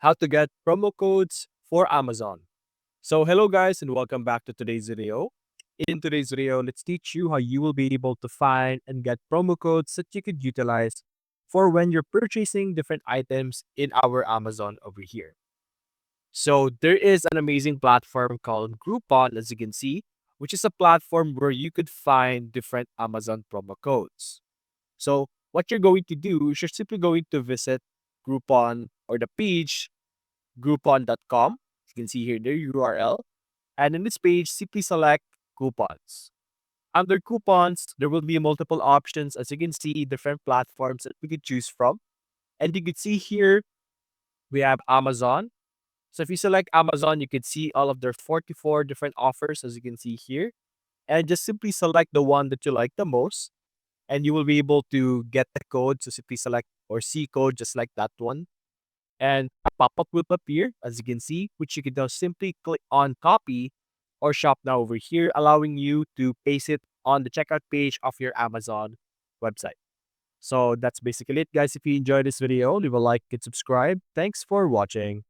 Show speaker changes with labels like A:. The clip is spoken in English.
A: how to get promo codes for Amazon. So hello guys and welcome back to today's video. In today's video, let's teach you how you will be able to find and get promo codes that you could utilize for when you're purchasing different items in our Amazon over here. So there is an amazing platform called Groupon, as you can see, which is a platform where you could find different Amazon promo codes. So what you're going to do is you're simply going to visit Groupon or the page groupon.com. You can see here the URL. And in this page, simply select coupons. Under coupons, there will be multiple options. As you can see, different platforms that we could choose from. And you can see here, we have Amazon. So if you select Amazon, you can see all of their 44 different offers, as you can see here. And just simply select the one that you like the most. And you will be able to get the code. So simply select or see code just like that one. And a pop-up will appear, as you can see, which you can now simply click on copy or shop now over here, allowing you to paste it on the checkout page of your Amazon website. So that's basically it, guys. If you enjoyed this video, leave a like and subscribe. Thanks for watching.